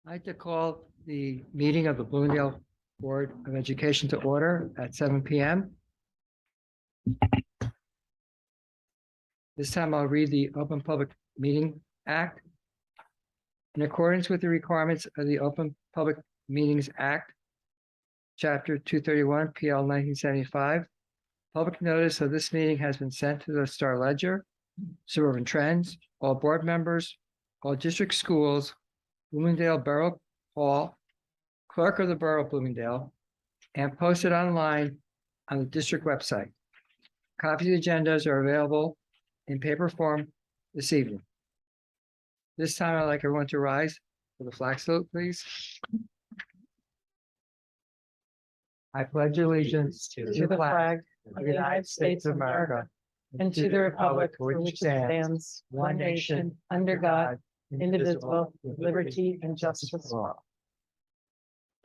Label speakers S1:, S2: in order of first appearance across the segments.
S1: I'd like to call the meeting of the Bloomingdale Board of Education to order at 7 p.m. This time I'll read the Open Public Meeting Act. In accordance with the requirements of the Open Public Meetings Act, Chapter 231, PL 1975, public notice of this meeting has been sent to the Star Ledger, Suburban Trends, all board members, all district schools, Bloomingdale Borough Hall, Clerk of the Borough of Bloomingdale, and posted online on the district website. Copies of the agendas are available in paper form this evening. This time I'd like everyone to rise for the flag salute, please. I pledge allegiance to
S2: the flag of the United States of America and to the republic for which it stands, one nation, under God, indivisible, with liberty and justice for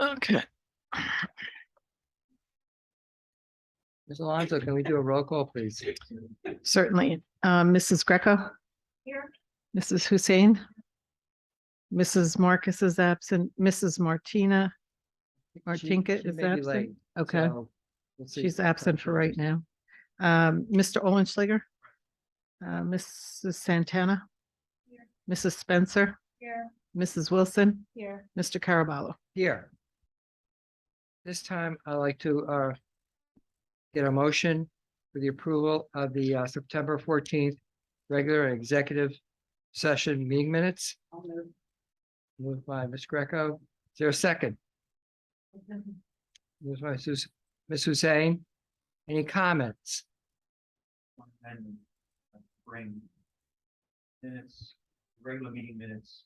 S2: all.
S3: Okay.
S1: Ms. Alonso, can we do a roll call, please?
S2: Certainly. Mrs. Greco? Here. Mrs. Hussein? Mrs. Marcus is absent. Mrs. Martinka
S1: She
S2: is
S1: may be
S2: absent.
S1: late,
S2: Okay,
S1: so we'll see.
S2: she's absent for right now. Mr. Olenschlager? Mrs. Santana? Here. Mrs. Spencer? Here. Mrs. Wilson? Here. Mr. Caraballo?
S1: Here. This time I'd like to get a motion for the approval of the September 14th regular and executive session meeting minutes. Moved by Ms. Greco. Is there a second? Moved by Ms. Hussein. Any comments?
S4: And bring minutes, regular meeting minutes,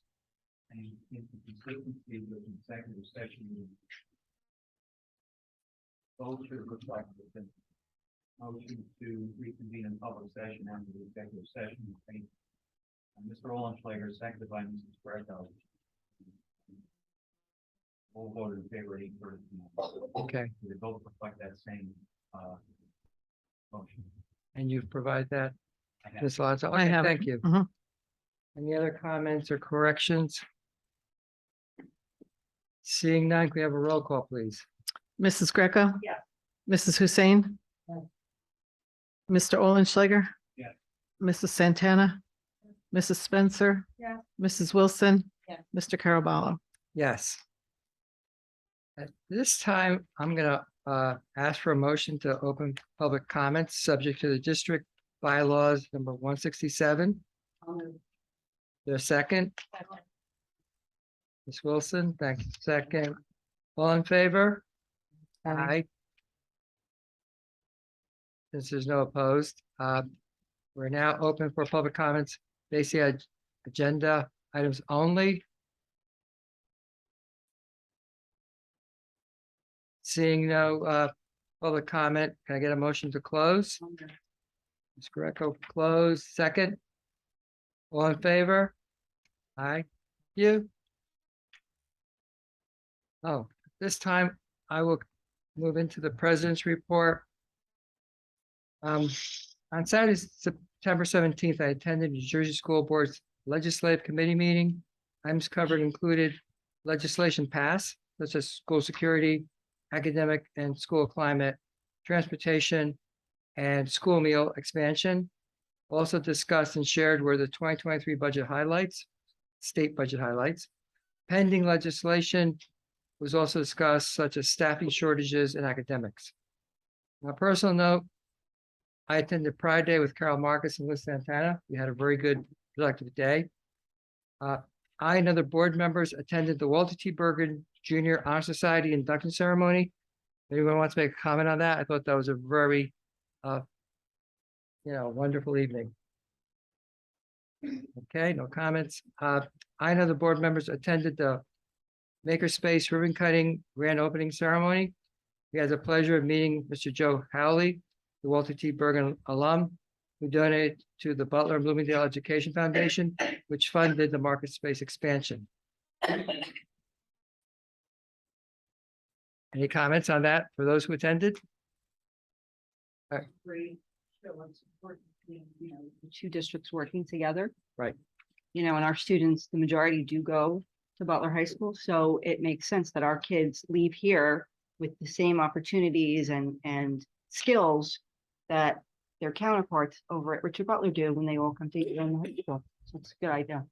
S4: and inconsistency with executive session. Those should reflect the motion to reconvene in public session after the executive session. And Mr. Olenschlager, seconded by Mrs. Greco. All voted in favor of 8:30.
S1: Okay,
S4: They both reflect that same motion.
S1: and you've provided that,
S4: I have-
S1: Ms. Alonso?
S2: I
S1: Okay,
S2: have it.
S1: thank you.
S2: Mhm.
S1: Any other comments or corrections? Seeing none, can we have a roll call, please?
S2: Mrs. Greco?
S3: Yeah.
S2: Mrs. Hussein?
S1: Yeah.
S2: Mr. Olenschlager?
S4: Yeah.
S2: Mrs. Santana? Mrs. Spencer?
S3: Yeah.
S2: Mrs. Wilson?
S3: Yeah.
S2: Mr. Caraballo?
S1: Yes. At this time, I'm gonna ask for a motion to open public comments subject to the district bylaws number 167. There's a second? Ms. Wilson, thank you. Second. All in favor? Aye. Since there's no opposed, we're now open for public comments, basic agenda items only. Seeing no public comment, can I get a motion to close? Ms. Greco, close. Second. All in favor? Aye. You. Oh, this time I will move into the president's report. On Saturday, September 17th, I attended New Jersey School Board's Legislative Committee meeting. Items covered included legislation passed, such as school security, academic and school climate, transportation, and school meal expansion. Also discussed and shared were the 2023 budget highlights, state budget highlights. Pending legislation was also discussed, such as staffing shortages and academics. On a personal note, I attended Pride Day with Carol Marcus and Liz Santana. We had a very good, productive day. I and other board members attended the Walter T. Bergen Junior Honor Society induction ceremony. Anyone wants to make a comment on that? I thought that was a very, wonderful evening. Okay, no comments. I and other board members attended the Makerspace ribbon cutting grand opening ceremony. We had the pleasure of meeting Mr. Joe Howley, the Walter T. Bergen alum, who donated to the Butler and Bloomingdale Education Foundation, which funded the market space expansion. Any comments on that for those who attended?
S3: Great. So it's important, the two districts working together.
S1: Right.
S3: And our students, the majority do go
S5: to Butler High School. So it makes sense that our kids leave here with the same opportunities and skills that their counterparts over at Richard Butler do when they all come to high school. So it's a good idea.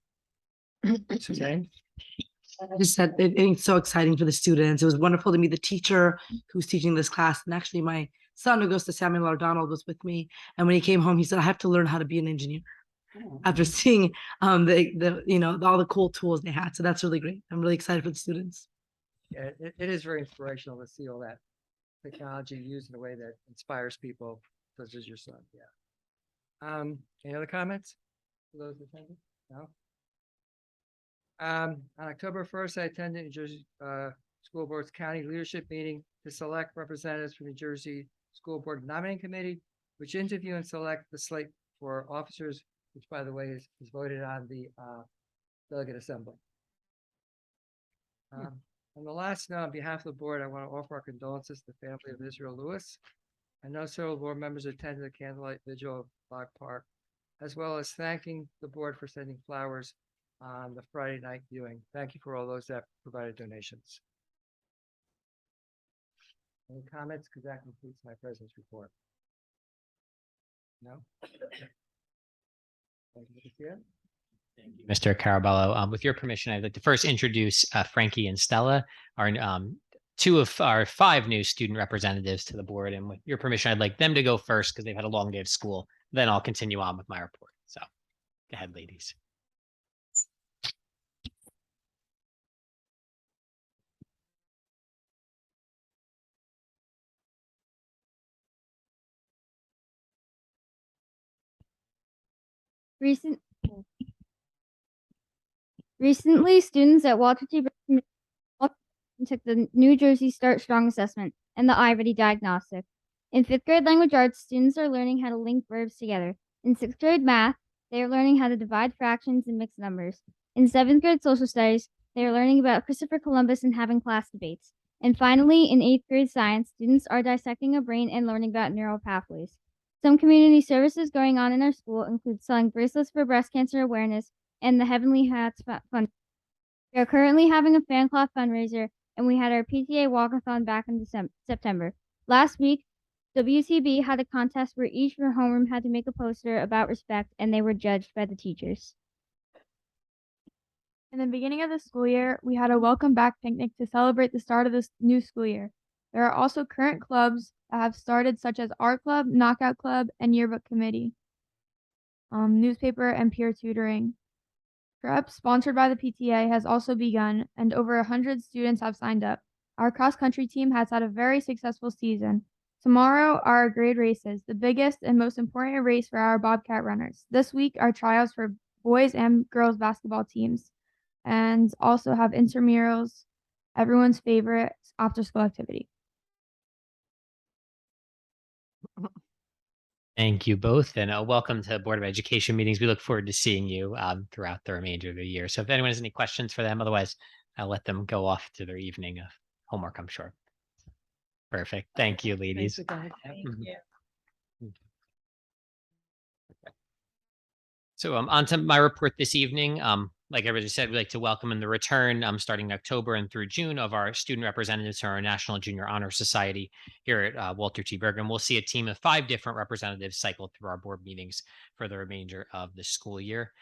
S1: Suzanne?
S6: I just said it's so exciting for the students. It was wonderful to meet the teacher who's teaching this class. And actually, my son who goes to Samuel R. Donald was with me. And when he came home, he said, I have to learn how to be an engineer after seeing all the cool tools they had. So that's really great. I'm really excited for the students.
S1: Yeah, it is very inspirational to see all that technology used in a way that inspires people, such as your son. Yeah. Any other comments for those attending? No. On October 1st, I attended New Jersey School Board's county leadership meeting to select representatives from New Jersey School Board Nominating Committee, which interview and select the slate for officers, which, by the way, is voted on the delegate assembly. On the last note, on behalf of the board, I want to offer our condolences to the family of Israel Lewis. I know several board members attended the candlelight vigil of Bog Park, as well as thanking the board for sending flowers on the Friday night viewing. Thank you for all those that provided donations. Any comments? Because that completes my president's report. No? Thank you, Lucia.
S7: Mr. Caraballo. With your permission, I'd like to first introduce Frankie and Stella, our two of our 5 new student representatives to the board. And with your permission, I'd like them to go first because they've had a long day of school. Then I'll continue on with my report. So go ahead, ladies.
S8: Recently, students at Walter T. Berkman took the New Jersey Start Strong assessment and the iReady diagnostic. In 5th grade language arts, students are learning how to link verbs together. In 6th grade math, they are learning how to divide fractions and mix numbers. In 7th grade social studies, they are learning about Christopher Columbus and having class debates. And finally, in 8th grade science, students are dissecting a brain and learning about neural pathways. Some community services going on in our school include selling bracelets for breast cancer awareness and the Heavenly Hats Fund. We are currently having a fan cloth fundraiser, and we had our PTA walkathon back in September. Last week, WTB had a contest where each homeroom had to make a poster about respect, and they were judged by the teachers.
S9: In the beginning of the school year, we had a welcome back picnic to celebrate the start of this new school year. There are also current clubs that have started, such as Art Club, Knockout Club, and Yearbook Committee, newspaper, and peer tutoring. Prep, sponsored by the PTA, has also begun, and over 100 students have signed up. Our cross-country team has had a very successful season. Tomorrow are our grade races, the biggest and most important race for our Bobcat runners. This week are tryouts for boys and girls basketball teams, and also have intramurals, everyone's favorite after-school activity.
S7: Thank you both, and welcome to Board of Education meetings. We look forward to seeing you throughout the remainder of the year. So if anyone has any questions for them, otherwise I'll let them go off to their evening of homework, I'm sure. Perfect. Thank you, ladies. So on to my report this evening. Like everybody said, we'd like to welcome in the return starting October and through June of our student representatives to our National Junior Honor Society here at Walter T. Bergman. We'll see a team of 5 different representatives cycle through our board meetings for the remainder of the school year.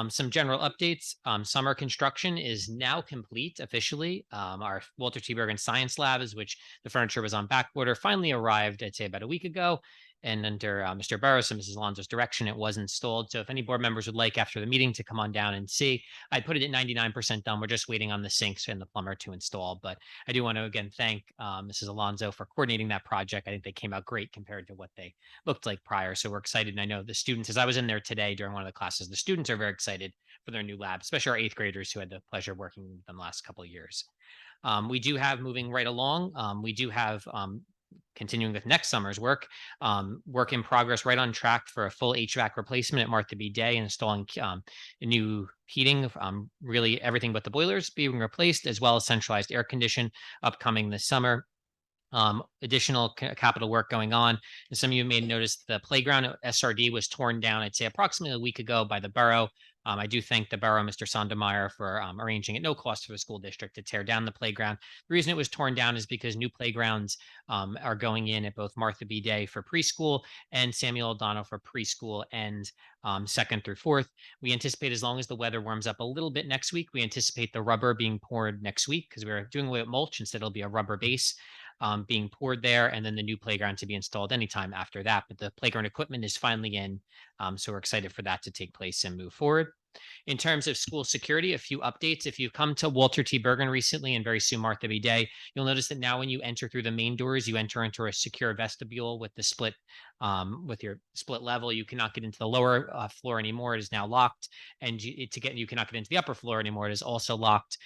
S7: Some general updates. Summer construction is now complete officially. Our Walter T. Bergman Science Labs, which the furniture was on back order, finally arrived, I'd say about a week ago. And under Mr. Burris and Mrs. Alonso's direction, it was installed. So if any board members would like after the meeting to come on down and see, I'd put it at 99% done. We're just waiting on the sinks and the plumber to install. But I do want to again thank Mrs. Alonso for coordinating that project. I think they came out great compared to what they looked like prior. So we're excited. And I know the students, as I was in there today during one of the classes, the students are very excited for their new lab, especially our 8th graders who had the pleasure of working with them the last couple of years. We do have, moving right along, we do have continuing with next summer's work in progress, right on track for a full HVAC replacement at Martha B. Day, installing new heating, really everything but the boilers being replaced, as well as centralized air condition upcoming this summer. Additional capital work going on. And some of you may notice the playground at SRD was torn down, I'd say approximately a week ago by the borough. I do thank the borough, Mr. Sondermeyer, for arranging at no cost for the school district to tear down the playground. The reason it was torn down is because new playgrounds are going in at both Martha B. Day for preschool and Samuel O'Donnell for preschool and 2nd through 4th. We anticipate, as long as the weather warms up a little bit next week, we anticipate the rubber being poured next week, because we're doing away with mulch. Instead, it'll be a rubber base being poured there, and then the new playground to be installed anytime after that. But the playground equipment is finally in, so we're excited for that to take place and move forward. In terms of school security, a few updates. If you've come to Walter T. Bergen recently and very soon Martha B. Day, you'll notice that now when you enter through the main doors, you enter into a secure vestibule with the split, with your split level. You cannot get into the lower floor anymore. It is now locked. And you cannot get into the upper floor anymore. It is also locked.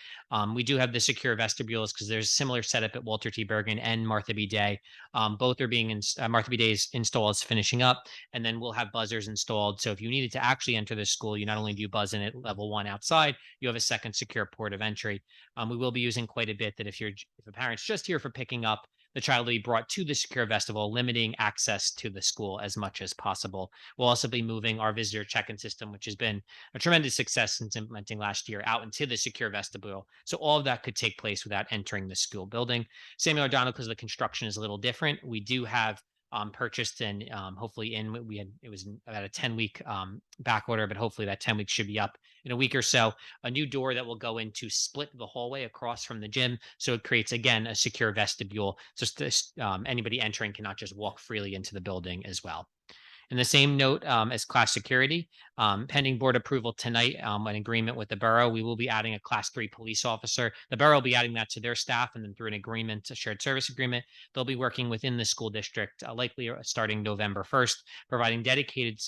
S7: We do have the secure vestibules because there's a similar setup at Walter T. Bergen and Martha B. Day. Both are being Martha B. Day's install is finishing up, and then we'll have buzzers installed. So if you needed to actually enter the school, you not only do buzz in at level 1 outside, you have a second secure port of entry. We will be using quite a bit that if a parent's just here for picking up, the child will be brought to the secure vestibule, limiting access to the school as much as possible. We'll also be moving our visitor check-in system, which has been a tremendous success since implementing last year, out into the secure vestibule. So all of that could take place without entering the school building. Samuel O'Donnell, because the construction is a little different, we do have purchased and hopefully it was about a 10-week back order, but hopefully that 10 weeks should be up in a week or so. A new door that will go in to split the hallway across from the gym, so it creates again a secure vestibule, so anybody entering cannot just walk freely into the building as well. In the same note as class security, pending board approval tonight, an agreement with the borough, we will be adding a class 3 police officer. The borough will be adding that to their staff, and then through an agreement, a shared service agreement, they'll be working within the school district, likely starting November 1st, providing dedicated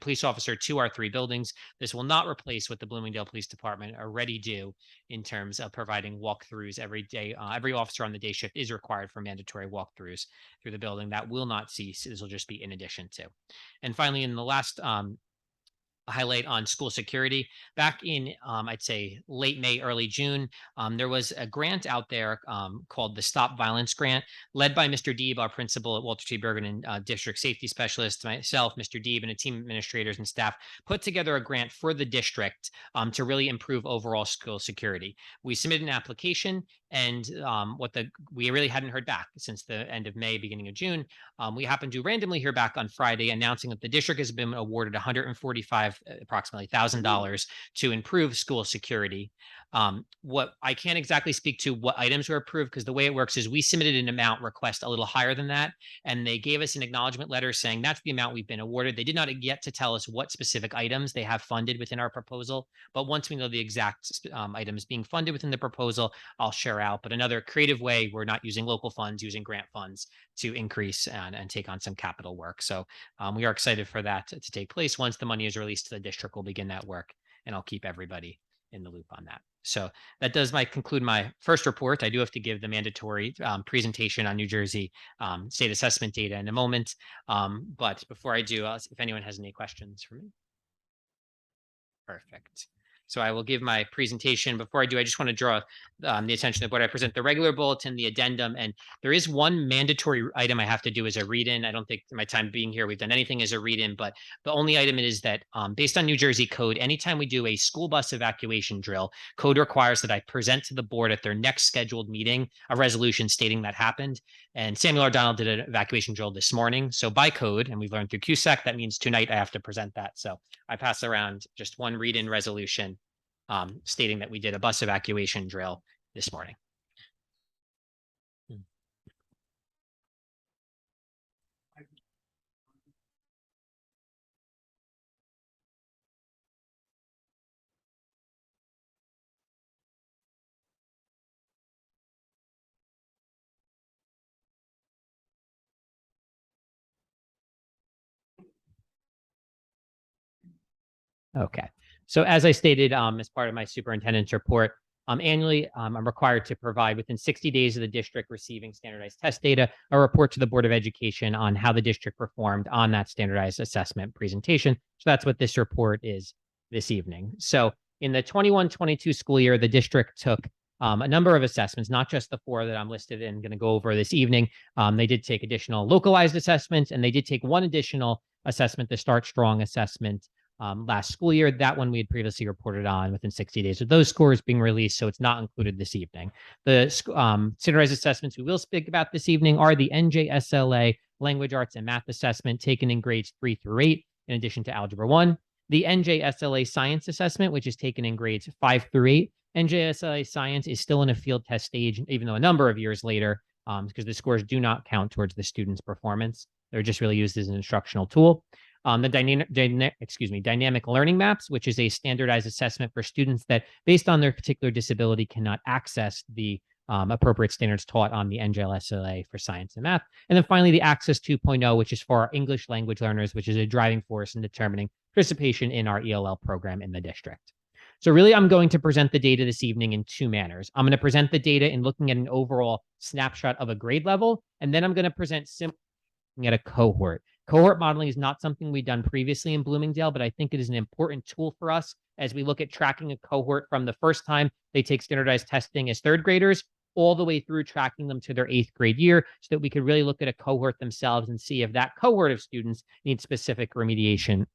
S7: police officer to our 3 buildings. This will not replace what the Bloomingdale Police Department already do in terms of providing walkthroughs every day. Every officer on the day shift is required for mandatory walkthroughs through the building. That will not cease. This will just be in addition to. And finally, in the last highlight on school security, back in I'd say late May, early June, there was a grant out there called the Stop Violence Grant, led by Mr. Deeb, our principal at Walter T. Bergen, and district safety specialist, myself, Mr. Deeb, and a team of administrators and staff put together a grant for the district to really improve overall school security. We submitted an application, and we really hadn't heard back since the end of May, beginning of June. We happened to randomly hear back on Friday announcing that the district has been awarded approximately $1,000 to improve school security. What I can't exactly speak to what items were approved, because the way it works is we submitted an amount request a little higher than that, and they gave us an acknowledgement letter saying that's the amount we've been awarded. They did not yet to tell us what specific items they have funded within our proposal, but once we know the exact items being funded within the proposal, I'll share out. But another creative way, we're not using local funds, using grant funds to increase and take on some capital work. So we are excited for that to take place. Once the money is released to the district, we'll begin that work, and I'll keep everybody in the loop on that. So that does conclude my first report. I do have to give the mandatory presentation on New Jersey state assessment data in a moment. But before I do, if anyone has any questions for me. Perfect. So I will give my presentation. Before I do, I just want to draw the attention of the board. I present the regular bulletin, the addendum, and there is one mandatory item I have to do as a read-in. I don't think my time being here, we've done anything as a read-in, but the only item is that based on New Jersey code, anytime we do a school bus evacuation drill, code requires that I present to the board at their next scheduled meeting a resolution stating that happened. And Samuel O'Donnell did an evacuation drill this morning. So by code, and we've learned through CUSEC, that means tonight I have to present that. So I pass around just one read-in resolution stating that we did a bus evacuation drill this morning. Okay. So as I stated, as part of my superintendent's report, annually, I'm required to provide within 60 days of the district receiving standardized test data, a report to the Board of Education on how the district performed on that standardized assessment presentation. So that's what this report is this evening. So in the 21-22 school year, the district took a number of assessments, not just the 4 that I'm listed and going to go over this evening. They did take additional localized assessments, and they did take one additional assessment, the Start Strong assessment, last school year. That one we had previously reported on within 60 days of those scores being released, so it's not included this evening. The standardized assessments we will speak about this evening are the NJSLA Language Arts and Math Assessment taken in grades 3 through 8, in addition to Algebra 1. The NJSLA Science Assessment, which is taken in grades 5 through 8. NJSLA Science is still in a field test stage, even though a number of years later, because the scores do not count towards the student's performance. They're just really used as an instructional tool. The dynamic learning maps, which is a standardized assessment for students that, based on their particular disability, cannot access the appropriate standards taught on the NJSLA for science and math. And then finally, the Access 2.0, which is for our English language learners, which is a driving force in determining participation in our ELL program in the district. So really, I'm going to present the data this evening in 2 manners. I'm going to present the data in looking at an overall snapshot of a grade level, and then I'm going to present simply looking at a cohort. Cohort modeling is not something we've done previously in Bloomingdale, but I think it is an important tool for us as we look at tracking a cohort from the first time they take standardized testing as 3rd graders all the way through tracking them to their 8th grade year, so that we could really look at a cohort themselves and see if that cohort of students needs specific remediation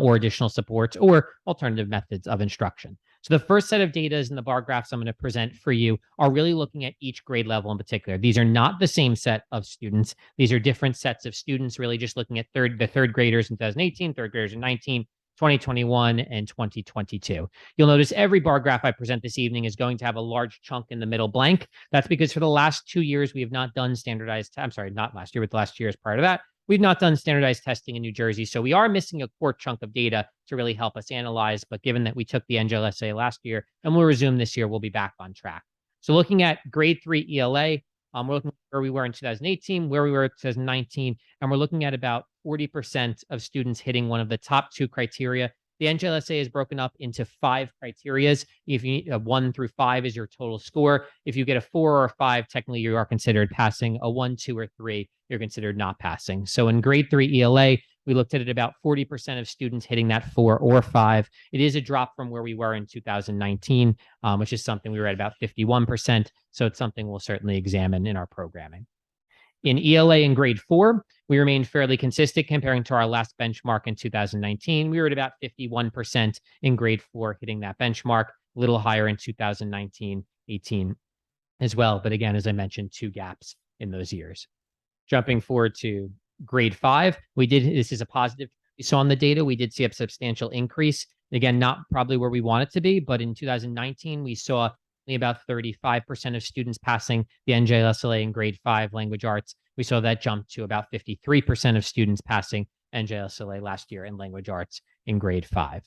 S7: or additional supports or alternative methods of instruction. So the first set of data in the bar graphs I'm going to present for you are really looking at each grade level in particular. These are not the same set of students. These are different sets of students, really just looking at the 3rd graders in 2018, 3rd graders in 19, 2021, and 2022. You'll notice every bar graph I present this evening is going to have a large chunk in the middle blank. That's because for the last 2 years, we have not done standardized, I'm sorry, not last year, but the last 2 years prior to that, we've not done standardized testing in New Jersey. So we are missing a core chunk of data to really help us analyze. But given that we took the NJLSA last year and we'll resume this year, we'll be back on track. So looking at grade 3 ELA, we're looking at where we were in 2018, where we were in 2019, and we're looking at about 40% of students hitting one of the top 2 criteria. The NJLSA is broken up into 5 criterias. If you need 1 through 5 is your total score. If you get a 4 or a 5, technically you are considered passing. A 1, 2, or 3, you're considered not passing. So in grade 3 ELA, we looked at about 40% of students hitting that 4 or 5. It is a drop from where we were in 2019, which is something we were at about 51%. So it's something we'll certainly examine in our programming. In ELA in grade 4, we remained fairly consistent comparing to our last benchmark in 2019. We were at about 51% in grade 4, hitting that benchmark, a little higher in 2019, 18 as well. But again, as I mentioned, 2 gaps in those years. Jumping forward to grade 5, this is a positive. We saw on the data, we did see a substantial increase. Again, not probably where we want it to be, but in 2019, we saw only about 35% of students passing the NJSLA in grade 5 language arts. We saw that jump to about 53% of students passing NJSLA last year in language arts in grade 5.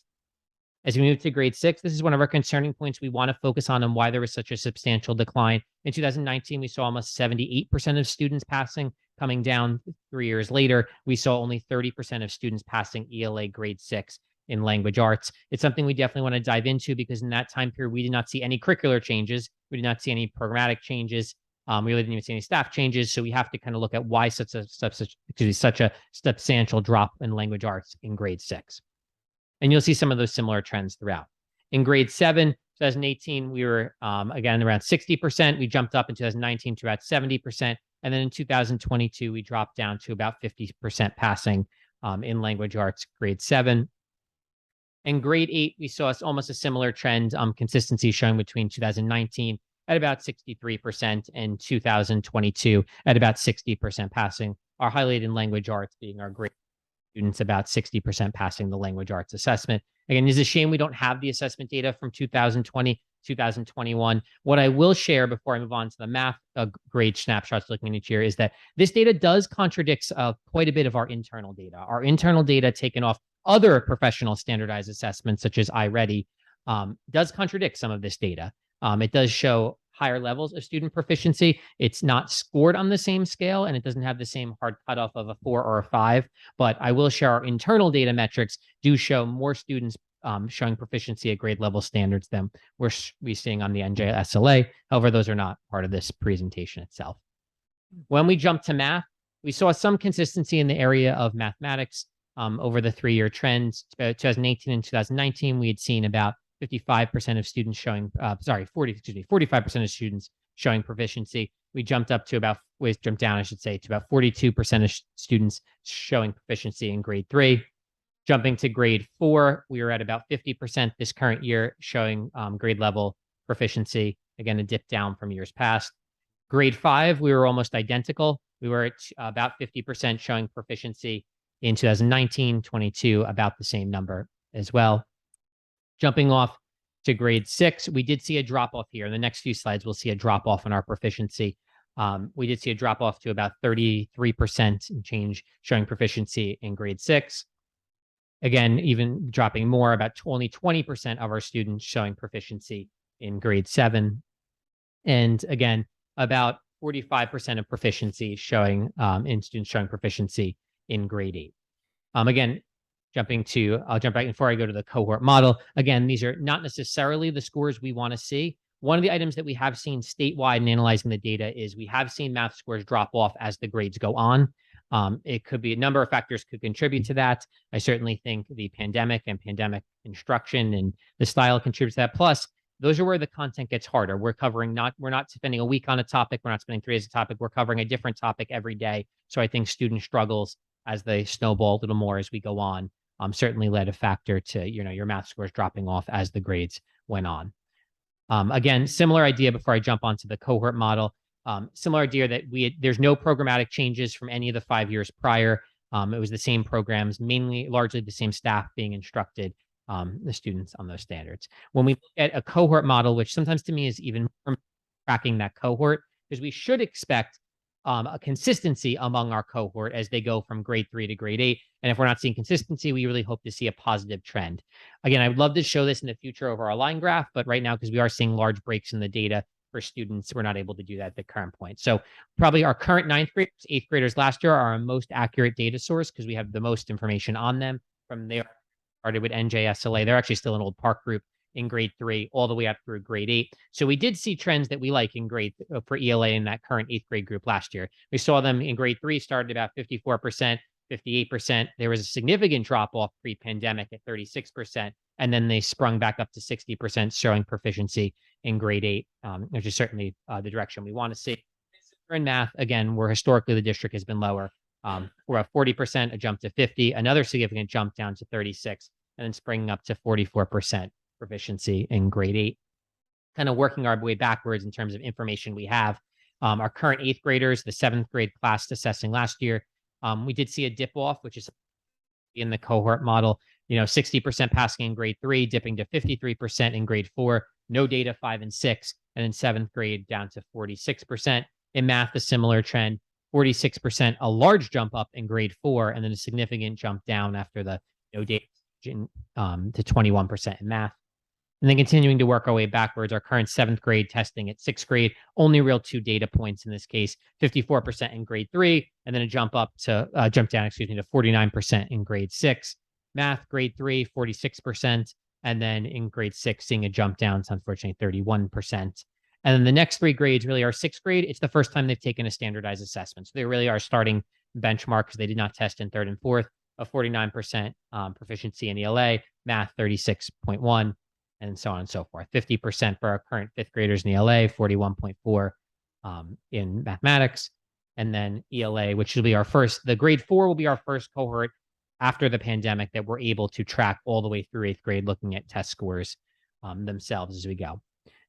S7: As we move to grade 6, this is one of our concerning points we want to focus on and why there was such a substantial decline. In 2019, we saw almost 78% of students passing. Coming down 3 years later, we saw only 30% of students passing ELA grade 6 in language arts. It's something we definitely want to dive into because in that time period, we did not see any curricular changes. We did not see any programmatic changes. We really didn't even see any staff changes. So we have to kind of look at why such a substantial drop in language arts in grade 6. And you'll see some of those similar trends throughout. In grade 7, 2018, we were, again, around 60%. We jumped up in 2019 to about 70%. And then in 2022, we dropped down to about 50% passing in language arts, grade 7. In grade 8, we saw almost a similar trend, consistency showing between 2019 at about 63% and 2022 at about 60% passing. Our highlighted in language arts being our grade students, about 60% passing the language arts assessment. Again, it's a shame we don't have the assessment data from 2020, 2021. What I will share before I move on to the math grade snapshots looking at each year is that this data does contradict quite a bit of our internal data. Our internal data taken off other professional standardized assessments, such as iReady, does contradict some of this data. It does show higher levels of student proficiency. It's not scored on the same scale, and it doesn't have the same hard cutoff of a 4 or a 5. But I will share our internal data metrics do show more students showing proficiency at grade level standards than we're seeing on the NJSLA. However, those are not part of this presentation itself. When we jump to math, we saw some consistency in the area of mathematics over the 3-year trends. 2018 and 2019, we had seen about 55% of students showing, 45% of students showing proficiency. We jumped up to about, jumped down, I should say, to about 42% of students showing proficiency in grade 3. Jumping to grade 4, we were at about 50% this current year showing grade level proficiency. Again, a dip down from years past. Grade 5, we were almost identical. We were at about 50% showing proficiency in 2019, 22, about the same number as well. Jumping off to grade 6, we did see a drop off here. In the next few slides, we'll see a drop off in our proficiency. We did see a drop off to about 33% and change showing proficiency in grade 6. Again, even dropping more, about only 20% of our students showing proficiency in grade 7. And again, about 45% of proficiency showing in students showing proficiency in grade 8. Again, I'll jump back before I go to the cohort model. Again, these are not necessarily the scores we want to see. One of the items that we have seen statewide in analyzing the data is we have seen math scores drop off as the grades go on. It could be a number of factors could contribute to that. I certainly think the pandemic and pandemic instruction and the style contributes to that. Plus, those are where the content gets harder. We're not spending a week on a topic. We're not spending 3 days on a topic. We're covering a different topic every day. So I think student struggles as they snowball a little more as we go on, certainly led a factor to, your math scores dropping off as the grades went on. Again, similar idea before I jump onto the cohort model. Similar idea that there's no programmatic changes from any of the 5 years prior. It was the same programs, largely the same staff being instructed, the students on those standards. When we look at a cohort model, which sometimes to me is even tracking that cohort, because we should expect a consistency among our cohort as they go from grade 3 to grade 8. And if we're not seeing consistency, we really hope to see a positive trend. Again, I would love to show this in the future over our line graph, but right now, because we are seeing large breaks in the data for students, we're not able to do that at the current point. So probably our current 9th graders, 8th graders last year are our most accurate data source because we have the most information on them. From there, started with NJSLA. They're actually still an old Park group in grade 3 all the way up through grade 8. So we did see trends that we like in grade for ELA in that current 8th grade group last year. We saw them in grade 3 started about 54%, 58%. There was a significant drop off pre-pandemic at 36%. And then they sprung back up to 60% showing proficiency in grade 8, which is certainly the direction we want to see. In math, again, where historically the district has been lower. We're at 40%, a jump to 50, another significant jump down to 36, and then springing up to 44% proficiency in grade 8. Kind of working our way backwards in terms of information we have. Our current 8th graders, the 7th grade class assessing last year, we did see a dip off, which is in the cohort model, 60% passing in grade 3, dipping to 53% in grade 4, no data 5 and 6, and in 7th grade down to 46%. In math, a similar trend, 46%, a large jump up in grade 4, and then a significant jump down after the no data to 21% in math. And then continuing to work our way backwards, our current 7th grade testing at 6th grade, only real 2 data points in this case, 54% in grade 3, and then a jump down, to 49% in grade 6. Math, grade 3, 46%, and then in grade 6, seeing a jump down to unfortunately 31%. And then the next 3 grades really are 6th grade. It's the first time they've taken a standardized assessment. So they really are starting benchmark because they did not test in 3rd and 4th, a 49% proficiency in ELA, math 36.1, and so on and so forth. 50% for our current 5th graders in ELA, 41.4 in mathematics. And then ELA, which will be our first, the grade 4 will be our first cohort after the pandemic that we're able to track all the way through 8th grade, looking at test scores themselves as we go.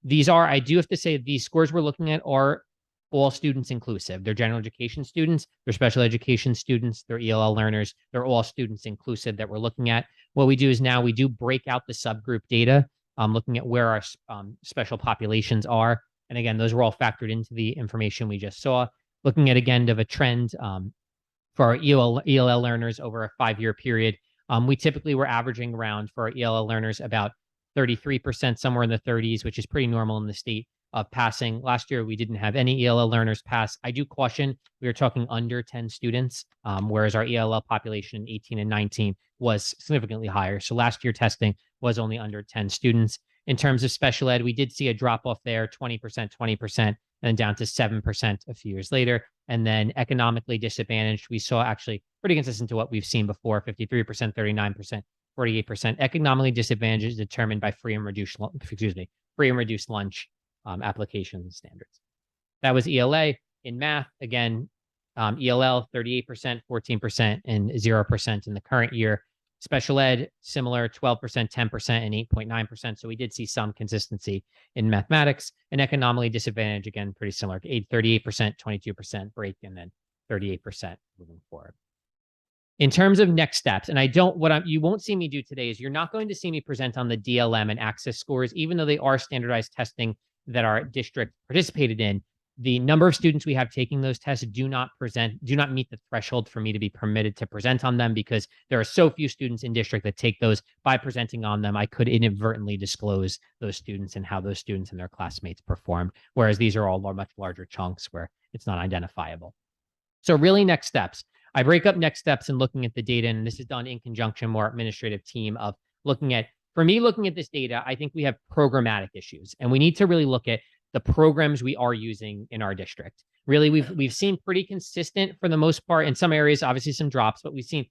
S7: I do have to say, these scores we're looking at are all students inclusive. They're general education students, they're special education students, they're ELL learners, they're all students inclusive that we're looking at. What we do is now we do break out the subgroup data, looking at where our special populations are. And again, those were all factored into the information we just saw. Looking at, again, of a trend for our ELL learners over a 5-year period, we typically were averaging around for our ELL learners about 33%, somewhere in the 30s, which is pretty normal in the state of passing. Last year, we didn't have any ELL learners pass. I do caution, we were talking under 10 students, whereas our ELL population in 18 and 19 was significantly higher. So last year testing was only under 10 students. In terms of special ed, we did see a drop off there, 20%, 20%, and then down to 7% a few years later. And then economically disadvantaged, we saw actually pretty consistent to what we've seen before, 53%, 39%, 48%. Economically disadvantaged is determined by free and reduced lunch application standards. That was ELA. In math, again, ELL 38%, 14%, and 0% in the current year. Special ed, similar 12%, 10%, and 8.9%. So we did see some consistency in mathematics. And economically disadvantaged, again, pretty similar. 38%, 22% break, and then 38% moving forward. In terms of next steps, and you won't see me do today is you're not going to see me present on the DLM and access scores, even though they are standardized testing that our district participated in. The number of students we have taking those tests do not meet the threshold for me to be permitted to present on them, because there are so few students in district that take those. By presenting on them, I could inadvertently disclose those students and how those students and their classmates performed, whereas these are all much larger chunks where it's not identifiable. So really next steps. I break up next steps and looking at the data, and this is done in conjunction with our administrative team of looking at this data, I think we have programmatic issues, and we need to really look at the programs we are using in our district. Really, we've seen pretty consistent for the most part. In some areas, obviously some drops, but we've seen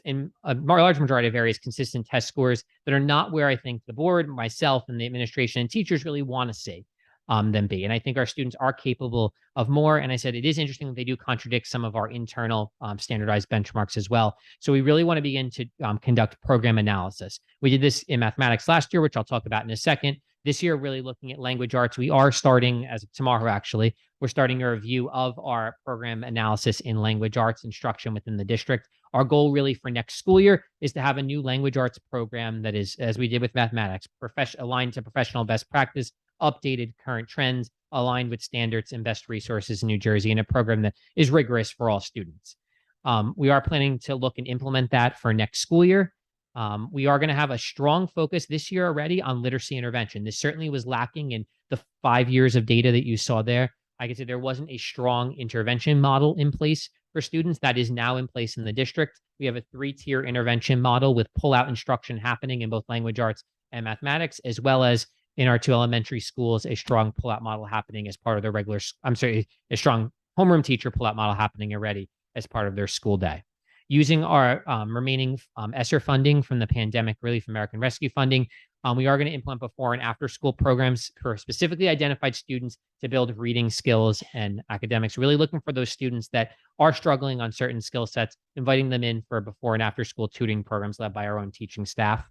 S7: in a large majority of areas consistent test scores that are not where I think the board, myself, and the administration and teachers really want to see them be. And I think our students are capable of more. And I said it is interesting that they do contradict some of our internal standardized benchmarks as well. So we really want to begin to conduct program analysis. We did this in mathematics last year, which I'll talk about in a second. This year, really looking at language arts. We are starting, as of tomorrow, actually, we're starting a review of our program analysis in language arts instruction within the district. Our goal really for next school year is to have a new language arts program that is, as we did with mathematics, aligned to professional best practice, updated current trends, aligned with standards and best resources in New Jersey, and a program that is rigorous for all students. We are planning to look and implement that for next school year. We are going to have a strong focus this year already on literacy intervention. This certainly was lacking in the 5 years of data that you saw there. I could say there wasn't a strong intervention model in place for students. That is now in place in the district. We have a 3-tier intervention model with pull-out instruction happening in both language arts and mathematics, as well as in our 2 elementary schools, a strong pull-out model happening as part of their a strong homeroom teacher pull-out model happening already as part of their school day. Using our remaining ESSER funding from the Pandemic Relief American Rescue Funding, we are going to implement before and after school programs for specifically identified students to build reading skills and academics, really looking for those students that are struggling on certain skill sets, inviting them in for before and after school tutoring programs led by our own teaching staff.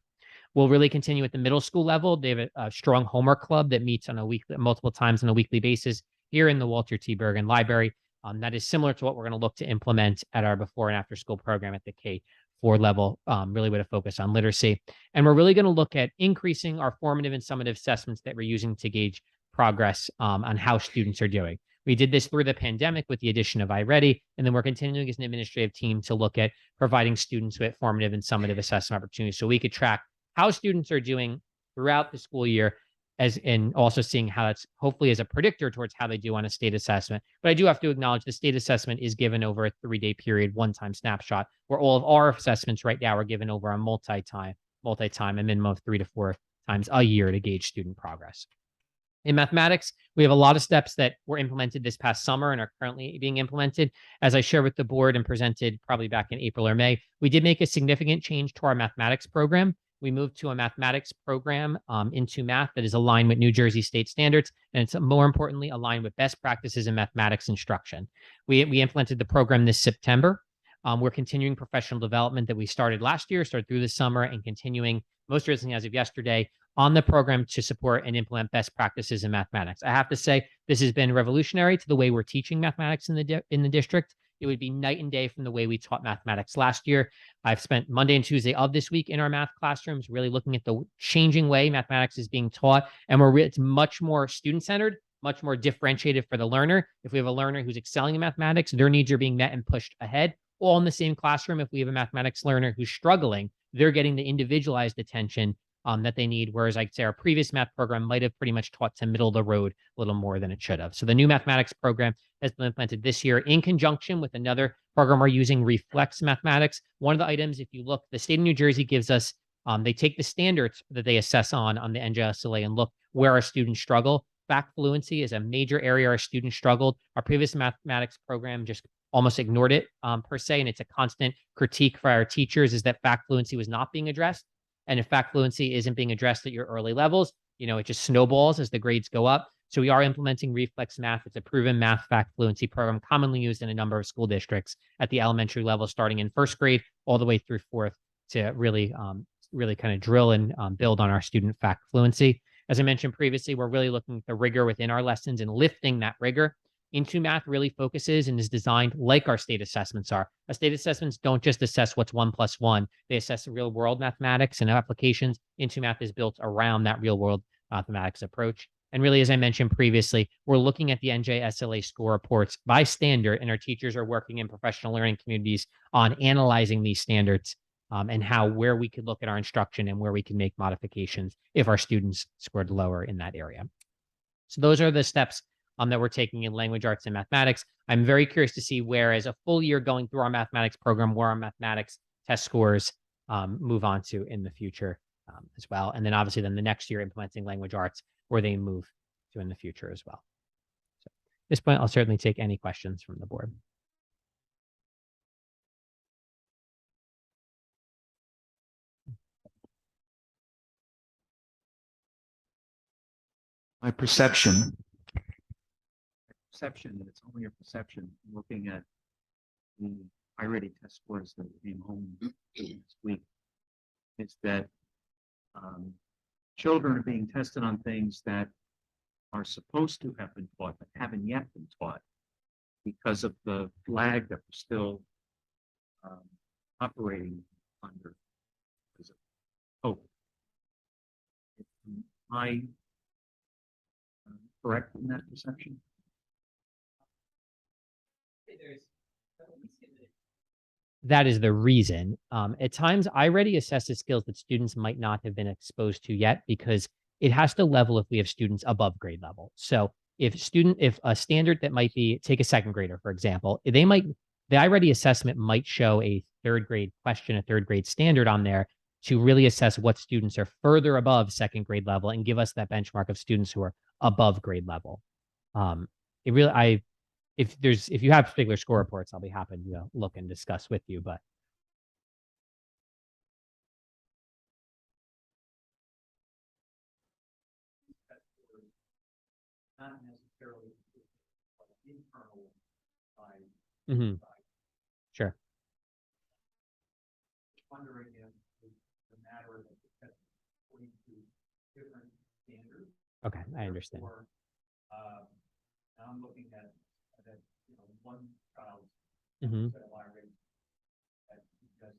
S7: We'll really continue at the middle school level. They have a strong homework club that meets on multiple times on a weekly basis here in the Walter T. Bergen Library. That is similar to what we're going to look to implement at our before and after school program at the K-4 level, really with a focus on literacy. And we're really going to look at increasing our formative and summative assessments that we're using to gauge progress on how students are doing. We did this through the pandemic with the addition of iReady, and then we're continuing as an administrative team to look at providing students with formative and summative assessment opportunities so we could track how students are doing throughout the school year, and also seeing how that's hopefully as a predictor towards how they do on a state assessment. But I do have to acknowledge the state assessment is given over a 3-day period, one-time snapshot, where all of our assessments right now are given over a multi-time, a minimum of 3 to 4 times a year to gauge student progress. In mathematics, we have a lot of steps that were implemented this past summer and are currently being implemented. As I shared with the board and presented probably back in April or May, we did make a significant change to our mathematics program. We moved to a mathematics program into math that is aligned with New Jersey state standards, and it's more importantly aligned with best practices in mathematics instruction. We implemented the program this September. We're continuing professional development that we started last year, started through the summer, and continuing most recently as of yesterday on the program to support and implement best practices in mathematics. I have to say this has been revolutionary to the way we're teaching mathematics in the district. It would be night and day from the way we taught mathematics last year. I've spent Monday and Tuesday of this week in our math classrooms, really looking at the changing way mathematics is being taught. And it's much more student-centered, much more differentiated for the learner. If we have a learner who's excelling in mathematics, their needs are being met and pushed ahead. All in the same classroom. If we have a mathematics learner who's struggling, they're getting the individualized attention that they need. Whereas I'd say our previous math program might have pretty much taught to middle of the road a little more than it should have. So the new mathematics program has been implemented this year in conjunction with another program we're using, Reflex Mathematics. One of the items, if you look, the state of New Jersey gives us, they take the standards that they assess on the NJSLA and look where our students struggle. Fact fluency is a major area our students struggled. Our previous mathematics program just almost ignored it per se, and it's a constant critique for our teachers is that fact fluency was not being addressed. And if fact fluency isn't being addressed at your early levels, it just snowballs as the grades go up. So we are implementing reflex math. It's a proven math fact fluency program commonly used in a number of school districts at the elementary level, starting in first grade all the way through fourth, to really kind of drill and build on our student fact fluency. As I mentioned previously, we're really looking at the rigor within our lessons and lifting that rigor into math. Really focuses and is designed like our state assessments are. Our state assessments don't just assess what's 1 + 1. They assess the real world mathematics and applications. Into math is built around that real world mathematics approach. And really, as I mentioned previously, we're looking at the NJSLA score reports by standard, and our teachers are working in professional learning communities on analyzing these standards and where we could look at our instruction and where we can make modifications if our students scored lower in that area. So those are the steps that we're taking in language arts and mathematics. I'm very curious to see where, as a full year going through our mathematics program, where our mathematics test scores move on to in the future as well. And then obviously then the next year implementing language arts, where they move to in the future as well. So at this point, I'll certainly take any questions from the board.
S4: My perception, and it's only a perception, looking at the iReady test scores that came home this week, is that children are being tested on things that are supposed to have been taught but haven't yet been taught because of the lag that we're still operating under. Oh, am I correct in that perception?
S7: That is the reason. At times, iReady assesses skills that students might not have been exposed to yet, because it has to level if we have students above grade level. So if a standard that might be, take a second grader, for example, the iReady assessment might show a third grade question, a third grade standard on there to really assess what students are further above second grade level and give us that benchmark of students who are above grade level. If you have particular score reports, I'll be happy to look and discuss with you, but
S4: Not necessarily internal by
S7: sure.
S4: wondering if the matter that the test according to different standards.
S7: Okay, I understand.
S4: Or, now I'm looking at one child's set of iReady because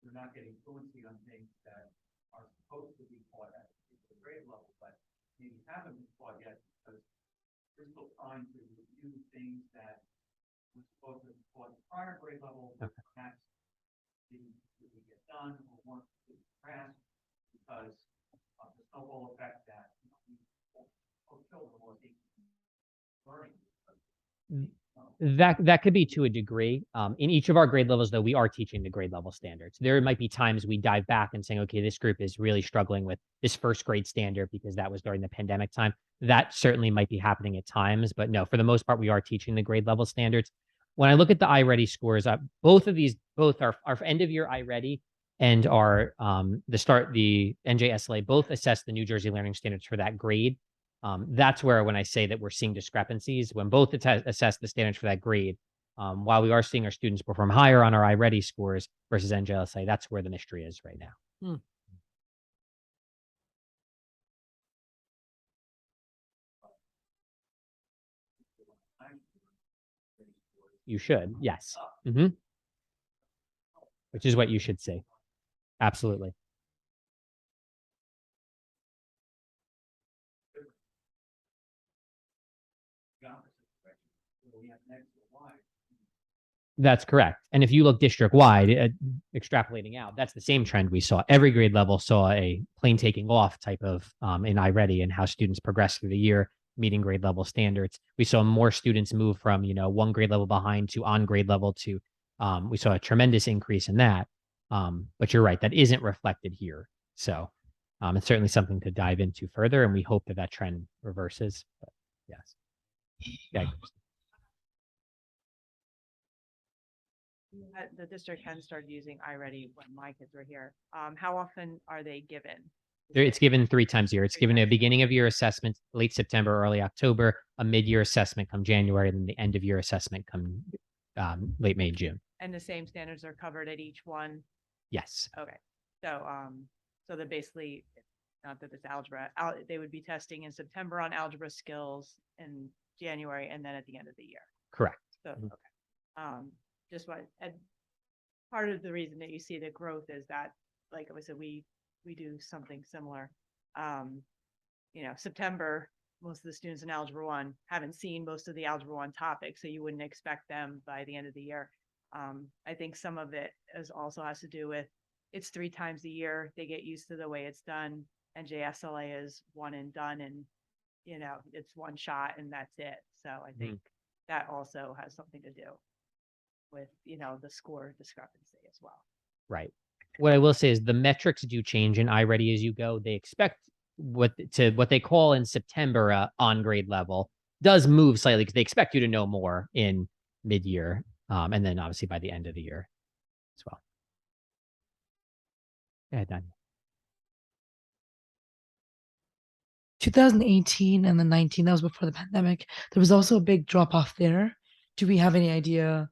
S4: they're not getting fluency on things that are supposed to be taught at the grade level, but maybe haven't been taught yet because we're still trying to review things that we're supposed to be taught at prior grade level, but perhaps didn't really get done or weren't grasped because of the snowball effect that children will be learning.
S7: That could be to a degree. In each of our grade levels, though, we are teaching the grade level standards. There might be times we dive back and saying, okay, this group is really struggling with this first grade standard because that was during the pandemic time. That certainly might be happening at times, but no, for the most part, we are teaching the grade level standards. When I look at the iReady scores, both our end of year iReady and the NJSLA, both assess the New Jersey learning standards for that grade. That's where, when I say that we're seeing discrepancies, when both assess the standards for that grade, while we are seeing our students perform higher on our iReady scores versus NJSLA, that's where the mystery is right now. You should, yes. Which is what you should see. Absolutely. That's correct. And if you look district-wide, extrapolating out, that's the same trend we saw. Every grade level saw a plane taking off type of in iReady and how students progress through the year, meeting grade level standards. We saw more students move from, one grade level behind to on grade level to, we saw a tremendous increase in that. But you're right, that isn't reflected here. So it's certainly something to dive into further, and we hope that trend reverses. But yes. Yeah.
S10: The district hadn't started using iReady when my kids were here. How often are they given?
S7: It's given 3 times a year. It's
S10: Three
S7: given a
S10: times.
S7: beginning of year assessment, late September, early October, a mid-year assessment come January, and then the end of year assessment come late May, June.
S10: And the same standards are covered at each one?
S7: Yes,
S10: Okay, so, so they're basically, not that it's algebra, they would be testing in September on algebra skills in January and then at the end of the year.
S7: correct.
S10: So,
S7: Mhm.
S10: okay. Just what, and part of the reason that you see the growth is that, like I said, we do something similar. September, most of the students in Algebra 1 haven't seen most of the Algebra 1 topics, so you wouldn't expect them by the end of the year. I think some of it also has to do with, it's 3 times a year, they get used to the way it's done, and JSLA is one and done, and, it's one shot and that's it. So I think that also has something to do with, the score discrepancy as well.
S7: Right. What I will say is the metrics do change in iReady as you go. They expect what they call in September on grade level does move slightly because they expect you to know more in mid-year, and then obviously by the end of the year as well. Yeah, done.
S6: 2018 and then 19, that was before the pandemic. There was also a big drop off there. Do we have any idea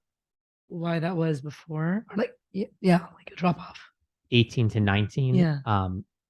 S6: why that was before? Or like, yeah, like a drop off.
S7: 18 to 19.
S6: Yeah.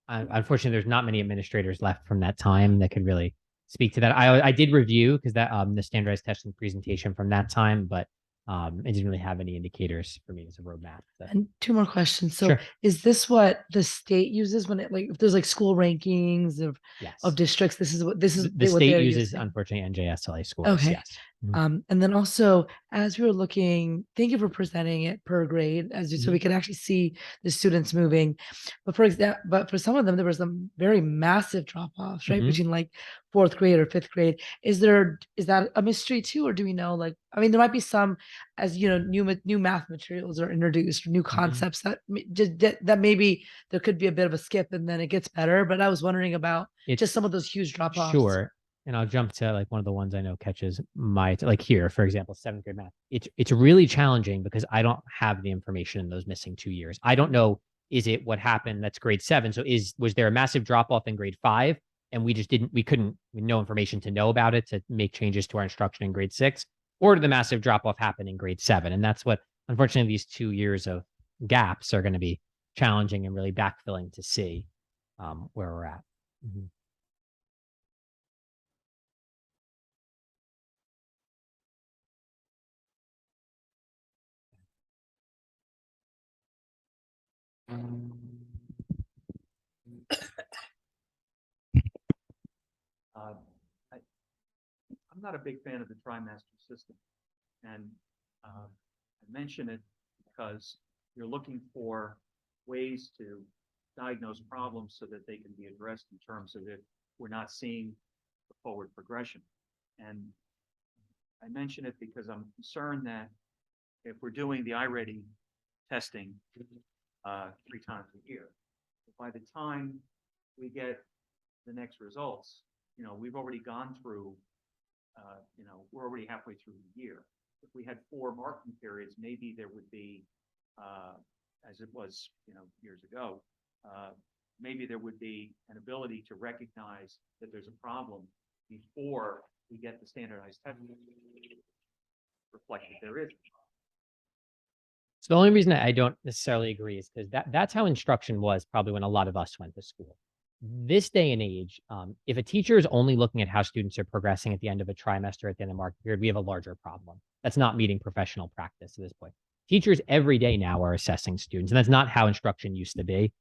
S7: Unfortunately, there's not many administrators left from that time that could really speak to that. I did review because that the standardized testing presentation from that time, but it didn't really have any indicators for me as a roadmap.
S6: And 2 more questions. So
S7: Sure.
S6: is this what the state uses when it like if there's like school rankings of
S7: Yes.
S6: districts? This is what
S7: The
S6: what
S7: state
S6: they're
S7: uses,
S6: using?
S7: unfortunately, NJSLA scores.
S6: Okay.
S7: Yes. Mhm.
S6: And then also, as we were looking, thank you for presenting it per grade, so we can actually see the students moving. But for some of them, there was some very massive drop offs, right,
S7: Mhm.
S6: between like 4th grade or 5th grade. Is that a mystery too, or do we know? Like, I mean, there might be some, as new math materials are introduced, new concepts that maybe there could be a bit of a skip and then it gets better. But I was wondering about just some of those huge drop offs.
S7: Sure. And I'll jump to like one of the ones I know catches my like here, for example, 7th grade math. It's really challenging because I don't have the information in those missing 2 years. I don't know, is it what happened? That's grade 7. So was there a massive drop off in grade 5? And we couldn't, no information to know about it to make changes to our instruction in grade 6, or did the massive drop off happen in grade 7? And that's what, unfortunately, these 2 years of gaps are going to be challenging and really backfilling to see where we're at. Mhm.
S4: I'm not a big fan of the trimester system. And I mention it because you're looking for ways to diagnose problems so that they can be addressed in terms of if we're not seeing the forward progression. And I mention it because I'm concerned that if we're doing the iReady testing 3 times a year, by the time we get the next results, we've already gone through, we're already halfway through the year. If we had 4 marking periods, maybe there would be, as it was, years ago, maybe there would be an ability to recognize that there's a problem before we get the standardized testing reflected there is.
S7: So the only reason I don't necessarily agree is because that's how instruction was probably when a lot of us went to school. This day and age, if a teacher is only looking at how students are progressing at the end of a trimester, at the end of mark period, we have a larger problem. That's not meeting professional practice at this point. Teachers every day now are assessing students, and that's not how instruction used to be.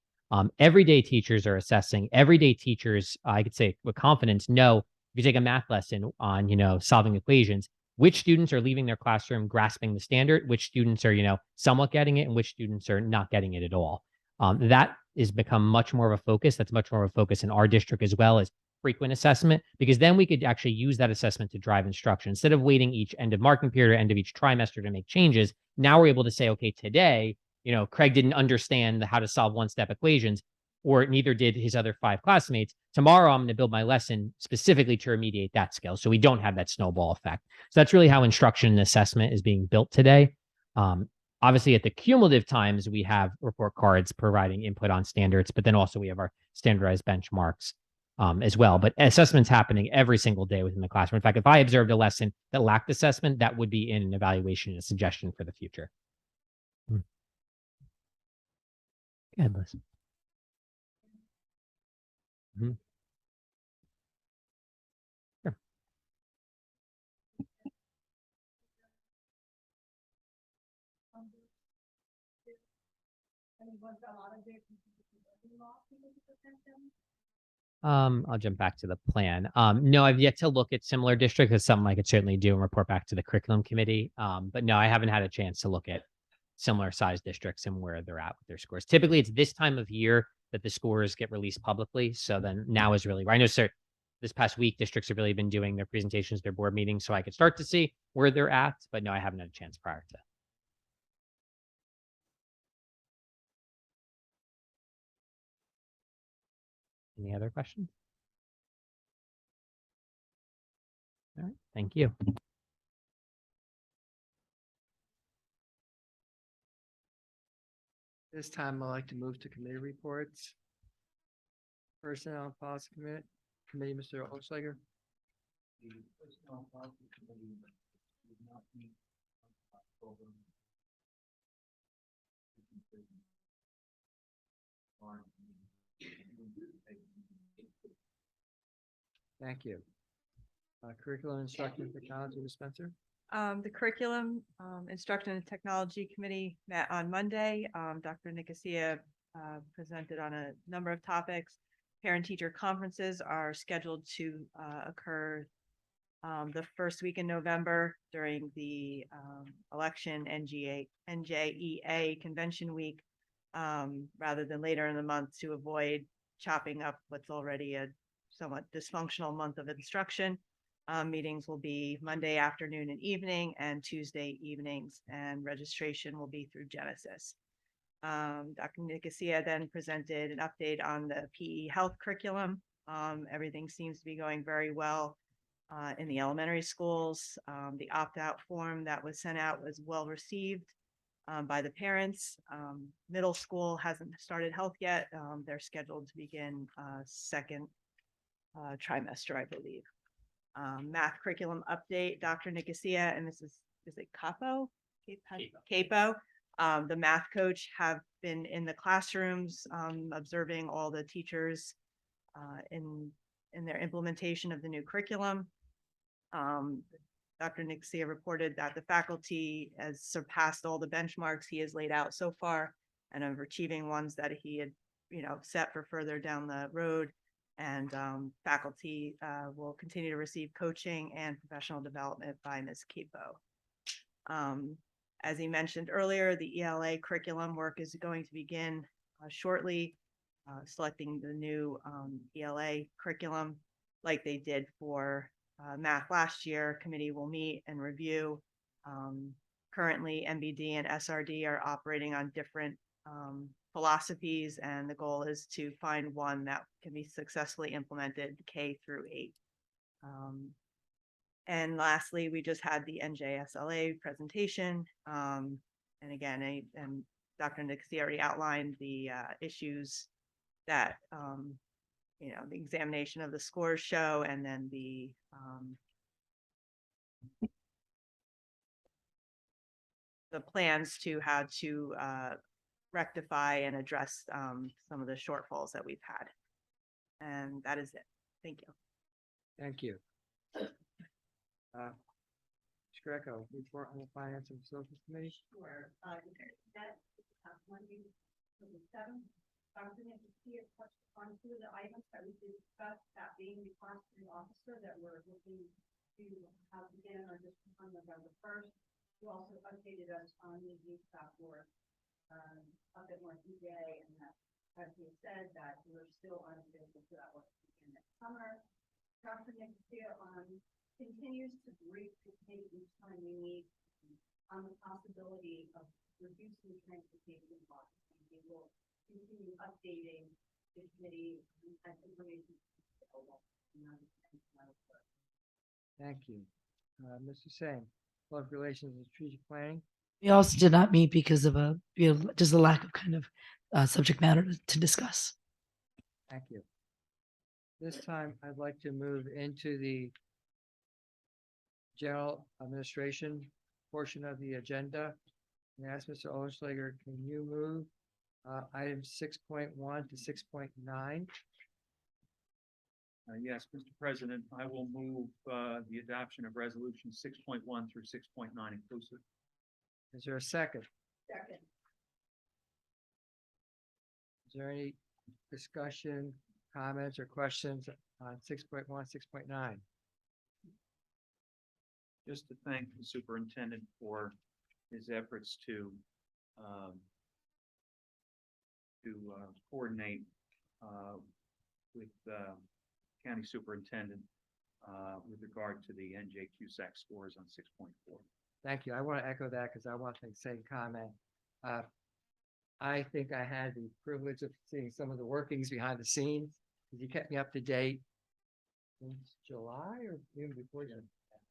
S7: Everyday teachers are assessing. Everyday teachers, I could say with confidence, know if you take a math lesson on, solving equations, which students are leaving their classroom grasping the standard, which students are, somewhat getting it, and which students are not getting it at all. That has become much more of a focus. That's much more of a focus in our district as well as frequent assessment, because then we could actually use that assessment to drive instruction. Instead of waiting each end of marking period or end of each trimester to make changes, now we're able to say, okay, today, Craig didn't understand how to solve one-step equations, or neither did his other 5 classmates. Tomorrow, I'm going to build my lesson specifically to remediate that skill so we don't have that snowball effect. So that's really how instruction and assessment is being built today. Obviously, at the cumulative times, we have report cards providing input on standards, but then also we have our standardized benchmarks as well. But assessment's happening every single day within the classroom. In fact, if I observed a lesson that lacked assessment, that would be in an evaluation and a suggestion for the future. Go ahead, Liz. Mhm. Sure. I'll jump back to the plan. No, I've yet to look at similar districts. It's something I could certainly do and report back to the curriculum committee. But no, I haven't had a chance to look at similar size districts and where they're at with their scores. Typically, it's this time of year that the scores get released publicly. So then now is really, I know, sir, this past week, districts have really been doing their presentations, their board meetings, so I could start to see where they're at. But no, I haven't had a chance prior to. Any other questions? All right, thank you.
S1: This time I'd like to move to committee reports. Personnel and Policy Committee, Mr. Olschlager.
S4: The Personnel Policy Committee did not meet on October.
S1: Thank you. Curriculum Instruction and Technology Dispenser.
S10: The Curriculum, Instruction and Technology Committee met on Monday. Dr. Nicosia presented on a number of topics. Parent-teacher conferences are scheduled to occur the first week in November during the election NJEA convention week, rather than later in the month to avoid chopping up what's already a somewhat dysfunctional month of instruction. Meetings will be Monday afternoon and evening and Tuesday evenings, and registration will be through Genesis. Dr. Nicosia then presented an update on the PE health curriculum. Everything seems to be going very well in the elementary schools. The opt-out form that was sent out was well received by the parents. Middle school hasn't started health yet. They're scheduled to begin second trimester, I believe. Math curriculum update, Dr. Nicosia and is it Capo? Capo. The math coach have been in the classrooms observing all the teachers in their implementation of the new curriculum. Dr. Nicosia reported that the faculty has surpassed all the benchmarks he has laid out so far and of achieving ones that he had, set for further down the road. And faculty will continue to receive coaching and professional development by Ms. Capo. As he mentioned earlier, the ELA curriculum work is going to begin shortly, selecting the new ELA curriculum like they did for math last year. Committee will meet and review. Currently, MBD and SRD are operating on different philosophies, and the goal is to find one that can be successfully implemented K through 8. And lastly, we just had the NJSLA presentation. And again, and Dr. Nicosia already outlined the issues that, the examination of the scores show, and then the plans to how to rectify and address some of the shortfalls that we've had. And that is it. Thank you.
S1: Thank you. Greco, report on the Finance and Social Committee.
S3: Sure. That Monday, the 7th, Dr. Nicosia touched on 2 of the items that we discussed, that being the classroom officer that we're looking to have begin our district on November 1st. You also updated us on the youth staff work a bit more today, and that, as we said, that we're still on schedule for that work to begin next summer. Dr. Nicosia continues to brief the committee each time we meet on the possibility of reducing transportation costs. And we will continue updating the committee as information is available.
S1: Thank you. Mr. Singh, Public Relations and Strategic Planning.
S6: We also did not meet because of just a lack of kind of subject matter to discuss.
S1: Thank you. This time, I'd like to move into the general administration portion of the agenda. And ask Mr. Olenschlager, can you move items 6.1 to 6.9?
S4: Yes, Mr. President, I will move the adoption of resolution 6.1 through 6.9 inclusive.
S1: Is there a second?
S3: Second.
S1: Is there any discussion, comments, or questions on 6.1, 6.9?
S4: Just to thank the superintendent for his efforts to coordinate with county superintendent with regard to the NJQSAC scores on 6.4.
S1: Thank you. I want to echo that because I want the same comment. I think I had the privilege of seeing some of the workings behind the scenes. You kept me up to date since July or even before then.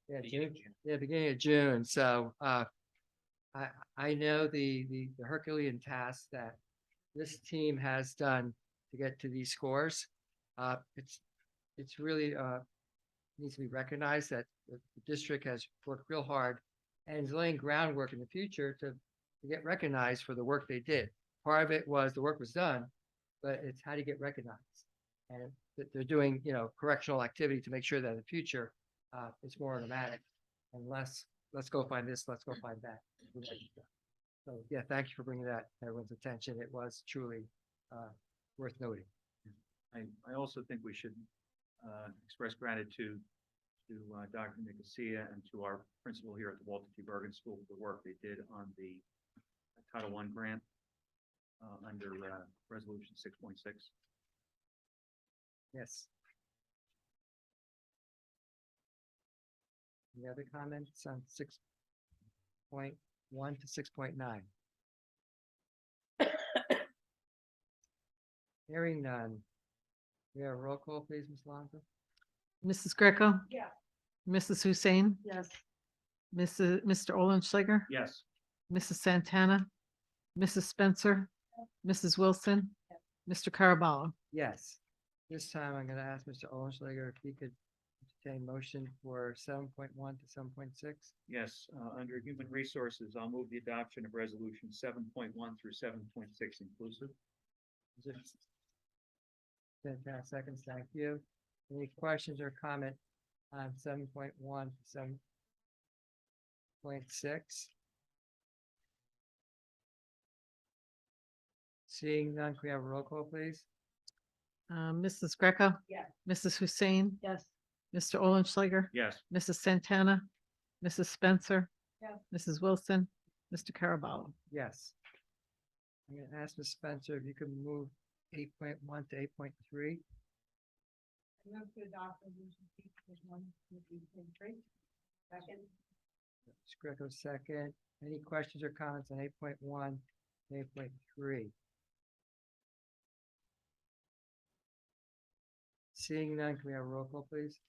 S1: Yeah, June. Yeah, beginning of June. So I know the Herculean task that this team has done to get to these scores. It's really needs to be recognized that the district has worked real hard and is laying groundwork in the future to get recognized for the work they did. Part of it was the work was done, but it's how to get recognized. And that they're doing, correctional activity to make sure that in the future it's more automatic and less, let's go find this, let's go find that. So yeah, thank you for bringing that to everyone's attention. It was truly worth noting.
S4: I also think we should express gratitude to Dr. Nicosia and to our principal here at the Walter T. Bergen School for the work they did on the Title I grant under Resolution 6.6.
S1: Yes. Any other comments on 6.1 to 6.9? Hearing none. We have a roll call, please, Ms. Lonzo.
S2: Mrs. Greco,
S3: Yeah.
S2: Mrs. Hussein,
S5: Yes.
S2: Mr. Olenschlager,
S4: Yes.
S2: Mrs. Santana, Mrs. Spencer, Mrs. Wilson, Mr. Caraballo.
S1: Yes. This time I'm going to ask Mr. Olenschlager if he could entertain motion for 7.1 to 7.6.
S4: Yes, under Human Resources, I'll move the adoption of Resolution 7.1 through 7.6 inclusive.
S1: Is there- 10 seconds, thank you. Any questions or comment on 7.1 to 7.6? Seeing none, can we have a roll call, please?
S2: Mrs. Greco,
S3: Yeah.
S2: Mrs. Hussein,
S5: Yes.
S2: Mr. Olenschlager,
S4: Yes.
S2: Mrs. Santana, Mrs. Spencer,
S3: Yeah.
S2: Mrs. Wilson, Mr. Caraballo.
S1: Yes. I'm going to ask Ms. Spencer if you could move 8.1 to 8.3.
S3: I move to adopt resolution 8.1 to 8.3. Second.
S1: Ms. Greco, second. Any questions or comments on 8.1 and 8.3? Seeing none, can we have a roll call, please?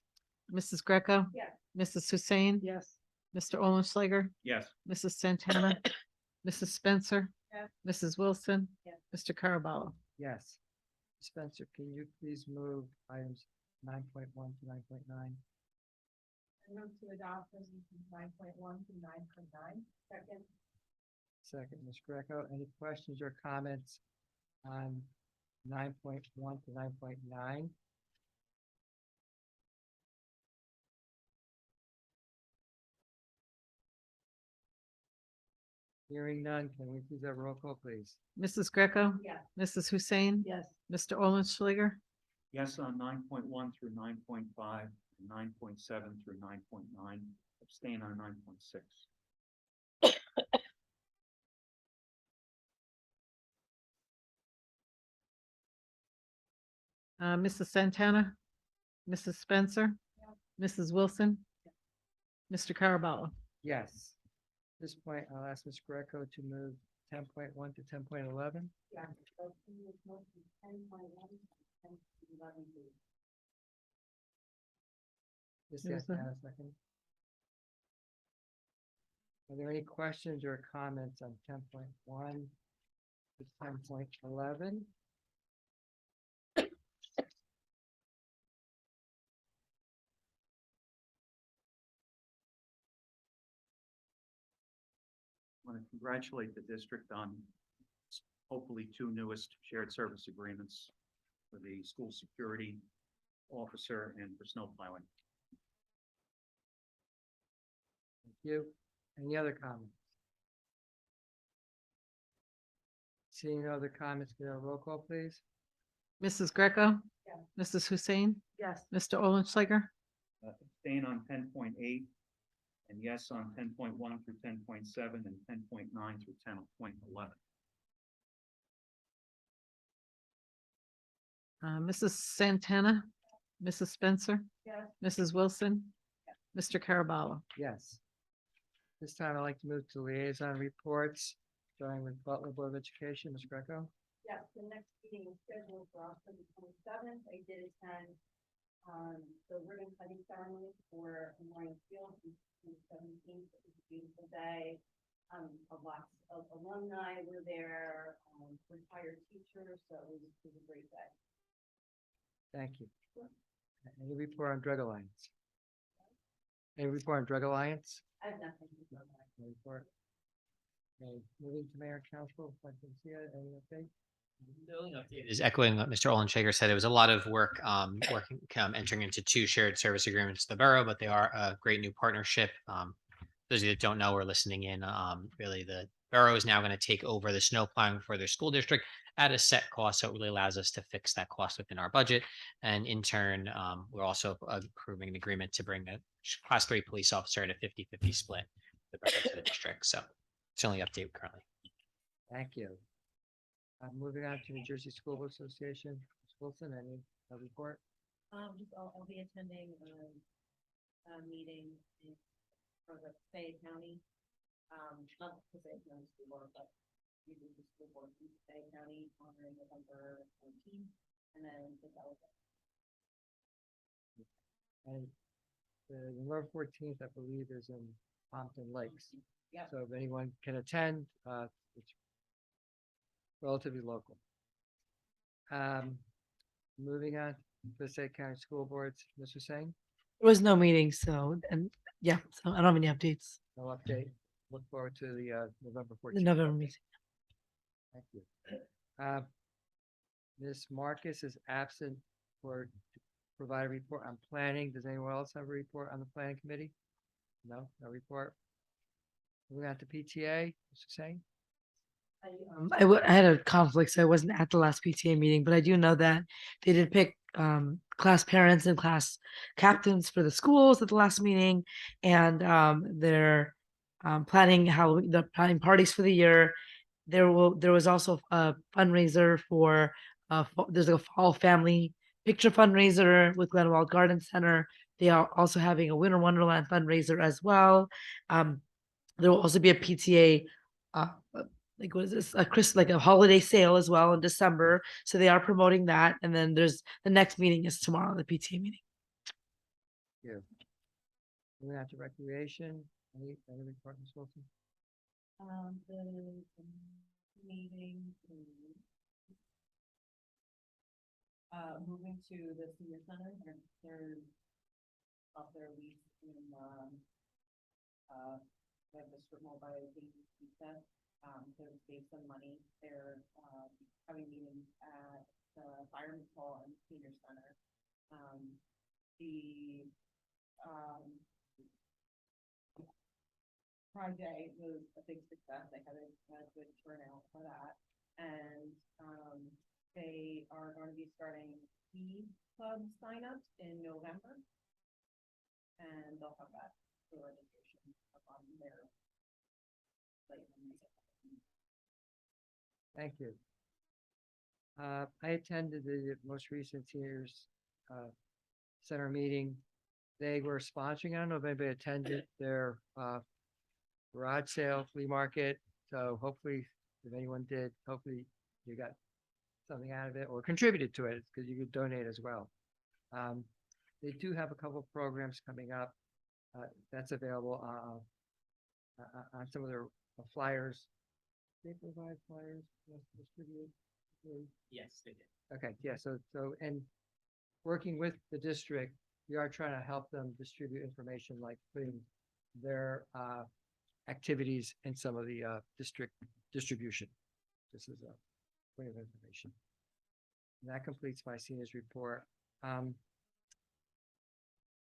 S2: Mrs. Greco,
S3: Yes.
S2: Mrs. Hussein,
S5: Yes.
S2: Mr. Olenschlager,
S4: Yes.
S2: Mrs. Santana, Mrs. Spencer,
S3: Yes.
S2: Mrs. Wilson,
S3: Yes.
S2: Mr. Caraballo.
S1: Yes. Spencer, can you please move items 9.1 to 9.9?
S3: I move to adopt resolution 9.1 to 9.9. Second.
S1: Second, Ms. Greco, any questions or comments on 9.1 to 9.9? Hearing none, can we please have a roll call, please?
S2: Mrs. Greco,
S3: Yes.
S2: Mrs. Hussein,
S5: Yes.
S2: Mr. Olenschlager,
S4: Yes on 9.1 through 9.5, 9.7 through 9.9, abstain on 9.6.
S2: Mrs. Santana, Mrs. Spencer, Mrs. Wilson, Mr. Caraballo.
S1: Yes. At this point, I'll ask Ms. Greco to move 10.1 to 10.11.
S3: Yeah. Motion 10.1 and 11.
S1: Ms.
S2: Yes, sir.
S1: Santana, second. Are there any questions or comments on 10.1 to 10.11?
S4: Want to congratulate the district on hopefully 2 newest shared service agreements for the school security officer and for snow plowing.
S1: Thank you. Any other comments? Seeing no other comments, can I have a roll call, please?
S2: Mrs. Greco?
S5: Yes.
S2: Mrs. Hussein?
S5: Yes.
S2: Mr. Olenschlager?
S4: Abstain on 10.8 and yes on 10.1 through 10.7 and 10.9 through 10.11.
S2: Mrs. Santana? Mrs. Spencer?
S5: Yes.
S2: Mrs. Wilson? Mr. Caraballa?
S1: Yes. This time I'd like to move to liaison reports, starting with Butler Board of Education, Ms. Greco.
S3: Yes, the next meeting is scheduled for October 27th. I did attend the ribbon cutting ceremony for Memorial Field on the 17th. It was a beautiful day. A lot of alumni were there, retired teachers, so it was a great day.
S1: Thank you. Any report on Drug Alliance? Any report on Drug Alliance?
S3: I have nothing to say.
S1: No report. Okay, moving to Mayor and Council, any update?
S7: The only update is echoing what Mr. Olenschlager said. It was a lot of work entering into 2 shared service agreements with the borough, but they are a great new partnership. Those of you that don't know or listening in, really the borough is now going to take over the snow plowing for their school district at a set cost. So it really allows us to fix that cost within our budget. And in turn, we're also approving an agreement to bring a class 3 police officer at a 50-50 split with the borough to the district. So it's the only update currently.
S1: Thank you. Moving on to New Jersey School Board Association, Ms. Wilson, any report?
S3: I'll be attending a meeting for the Fayette County, not the Fayette County School Board, but the school board in Fayette County on November 14th, and then the delegate.
S1: And the November 14th, I believe, is in Pompton Lakes.
S3: Yep.
S1: So if anyone can attend, it's relatively local. Moving on to the State County School Boards, Mr. Singh,
S6: There was no meeting, so, and yeah, so I don't have any updates.
S1: no update. Look forward to the November 14th.
S6: The November meeting.
S1: Thank you. Ms. Marcus is absent for to provide a report on planning. Does anyone else have a report on the planning committee? No, no report. Moving on to PTA, Mr. Singh.
S6: I had a conflict, so I wasn't at the last PTA meeting, but I do know that they did pick class parents and class captains for the schools at the last meeting, and they're planning they're planning parties for the year. There was also a fundraiser for there's a fall family picture fundraiser with Glenwald Garden Center. They are also having a Winter Wonderland fundraiser as well. There will also be a PTA like what is this, like a holiday sale as well in December, so they are promoting that. And then there's the next meeting is tomorrow, the PTA meeting.
S1: Moving on to recreation, any report, Ms. Wilson?
S3: The meeting, moving to the senior center, they're off their lease in, they have the strip mall by pizza. To save some money, they're having meetings at the fireman's hall and senior center. The Pride Day was a big success. They had a good turnout for that, and they are going to be starting club signups in November, and they'll have that for registration up on their site.
S1: Thank you. I attended the most recent seniors center meeting. They were sponsoring, I don't know if anybody attended their garage sale flea market. So hopefully, if anyone did, hopefully you got something out of it or contributed to it, because you could donate as well. They do have a couple of programs coming up that's available on some of their flyers. They provide flyers for us to distribute.
S7: Yes, they did.
S1: Okay, yeah, so, and working with the district, we are trying to help them distribute information like putting their activities in some of the district distribution. This is a point of information. And that completes my seniors report.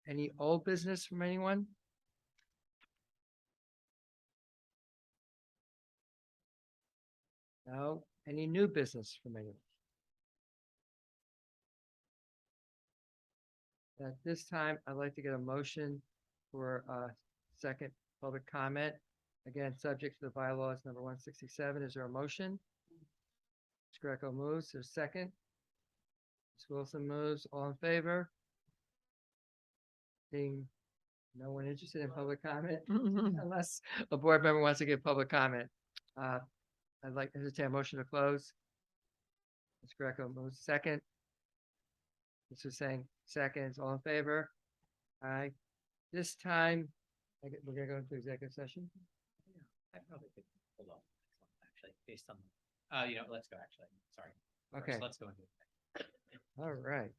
S1: Any old business from anyone? No, any new business from anyone? At this time, I'd like to get a motion for a second public comment. Again, subject to the bylaws number 167. Is there a motion? Ms. Greco moves. There's a second. Ms. Wilson moves. All in favor? Seeing no one interested in public comment, unless a board member wants to give public comment. I'd like to entertain a motion to close. Ms. Greco moves second. Mr. Sang seconds, all in favor? Aye. This time, we're gonna go into executive session.
S7: I probably could hold on, actually, based on, let's go, actually, sorry. First,
S1: Okay,
S7: let's go into it.
S1: all right.